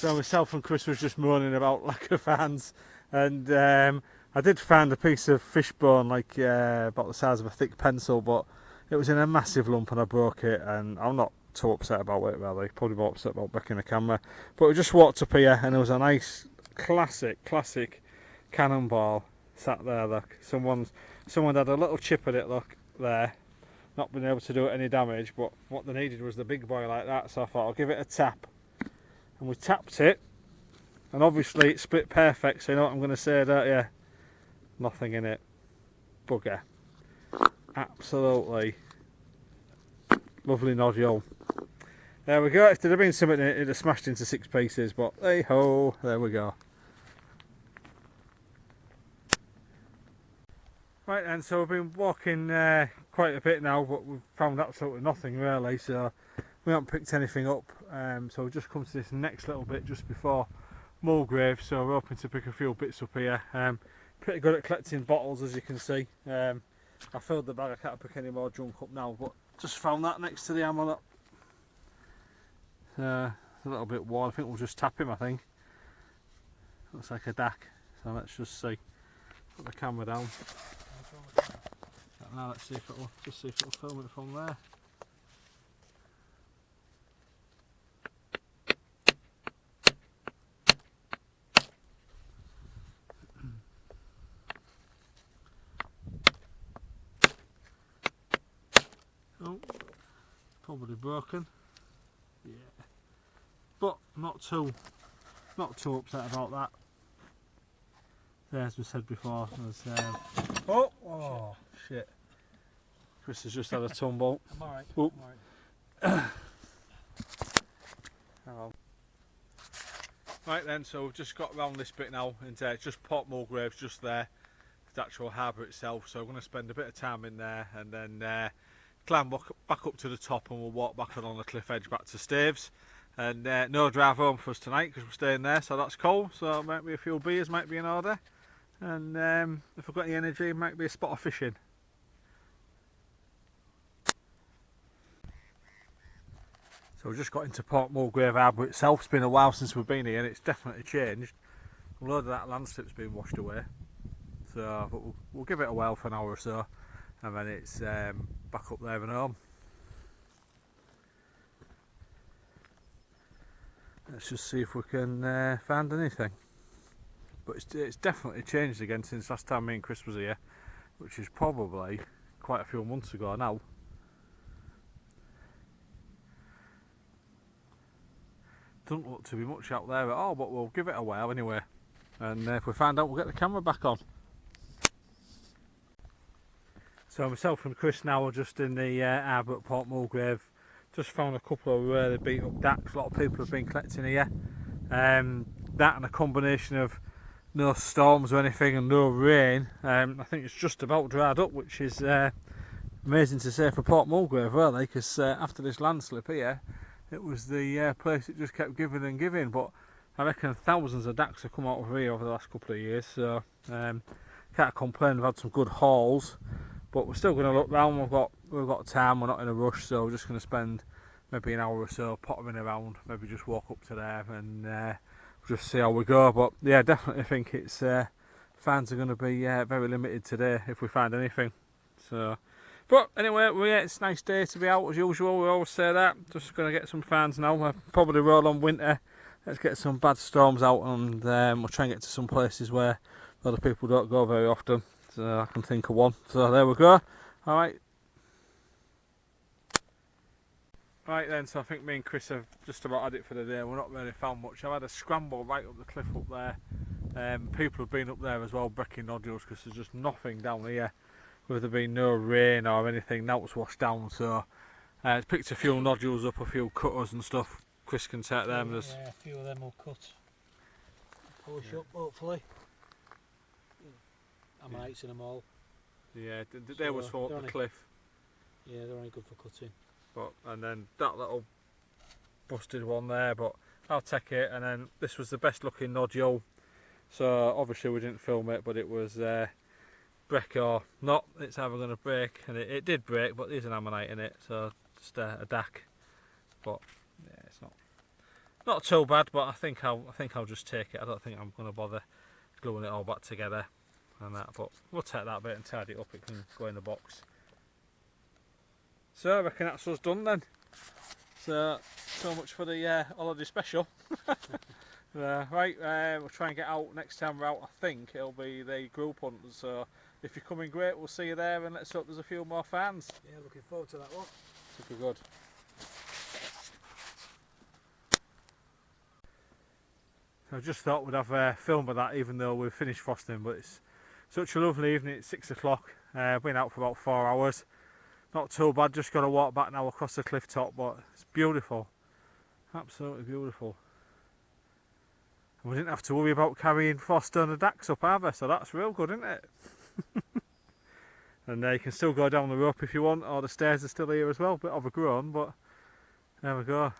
So myself and Chris was just moaning about lack of hands, and I did find a piece of fish bone like about the size of a thick pencil, but it was in a massive lump and I broke it, and I'm not too upset about it really, probably more upset about breaking the camera. But we just walked up here and there was a nice classic cannonball sat there. Look, someone had a little chip at it, look there, not been able to do it any damage, but what they needed was the big boy like that, so I thought I'll give it a tap. And we tapped it, and obviously it split perfect, so you know what I'm going to say, don't you? Nothing in it. Bugger. Absolutely lovely nodule. There we go. If there'd have been something in it, it'd have smashed into 6 pieces, but hey ho, there we go. Right then, so we've been walking quite a bit now, but we've found absolutely nothing really, so we haven't picked anything up. So we've just come to this next little bit just before Mulgrave, so we're hoping to pick a few bits up here. Pretty good at collecting bottles, as you can see. I filled the bag, I can't pick any more junk up now, but just found that next to the amulet. A little bit worn, I think we'll just tap him, I think. Looks like a DAC, so let's just see. Put the camera down. Now let's see if it'll film it from there. Oh, probably broken. Yeah, but not too upset about that. As we said before, there's, oh shit! Chris has just had a tumble. I'm alright. Oh. I'm alright. Right then, so we've just got around this bit now, and it's just Port Mulgrave, just there, the actual harbour itself. So we're going to spend a bit of time in there, and then climb back up to the top, and we'll walk back along the cliff edge back to Staves. And no drive home for us tonight because we're staying there, so that's cool. So might be a few beers, might be in order, and if we've got any energy, might be a spot of fishing. So we've just got into Port Mulgrave Harbour itself. It's been a while since we've been here, and it's definitely changed. A load of that landslip's been washed away, so but we'll give it a while for an hour or so, and then it's back up there and home. Let's just see if we can find anything. But it's definitely changed again since last time me and Chris was here, which is probably quite a few months ago now. Doesn't look to be much out there at all, but we'll give it a while anyway. And if we find out, we'll get the camera back on. So myself and Chris now are just in the harbour at Port Mulgrave. Just found a couple of really beat up DACs. A lot of people have been collecting here. That and a combination of no storms or anything and no rain. I think it's just about dried up, which is amazing to say for Port Mulgrave really, because after this landslip here, it was the place that just kept giving and giving. But I reckon thousands of DACs have come out of here over the last couple of years, so can't complain. We've had some good hauls. But we're still going to look round. We've got time. We're not in a rush, so we're just going to spend maybe an hour or so pottering around. Maybe just walk up to there and just see how we go. But yeah, definitely think it's finds are going to be very limited today if we find anything. So, but anyway, it's a nice day to be out as usual. We always say that. Just going to get some fans now. We'll probably roll on winter. Let's get some bad storms out, and we'll try and get to some places where other people don't go very often. So I can think of one. So there we go. Alright. Right then, so I think me and Chris have just about had it for the day. We're not really found much. I've had a scramble right up the cliff up there. People have been up there as well breaking nodules because there's just nothing down here. With there been no rain or anything, now it's washed down. So it's picked a few nodules up, a few cutters and stuff. Chris can take them. yeah, a few of them will cut. Polish up hopefully. Ammonites in them all. Yeah, they was for up the cliff. Yeah, they're only good for cutting. But and then that little busted one there, but I'll take it. And then this was the best looking nodule. So obviously we didn't film it, but it was break or not. It's either going to break, and it did break, but there's an ammonite in it, so just a DAC. But yeah, it's Not too bad, but I think I'll just take it. I don't think I'm going to bother gluing it all back together and that, but we'll take that bit and tidy it up. It can go in the box. So I reckon that's us done then. So much for the holiday special. Right, we'll try and get out next time we're out. I think it'll be the group hunt. So if you're coming, great, we'll see you there, and let's hope there's a few more fans. Yeah, looking forward to that one. Should be good. So I just thought we'd have a film of that, even though we've finished frosting, but it's such a lovely evening. It's 6 o'clock. Been out for about 4 hours. Not too bad, just got to walk back now across the cliff top, but it's beautiful. Absolutely beautiful. And we didn't have to worry about carrying frost on the dacks up either, so that's real good, isn't it? And you can still go down the rope if you want, or the stairs are still here as well, bit overgrown, but there we go.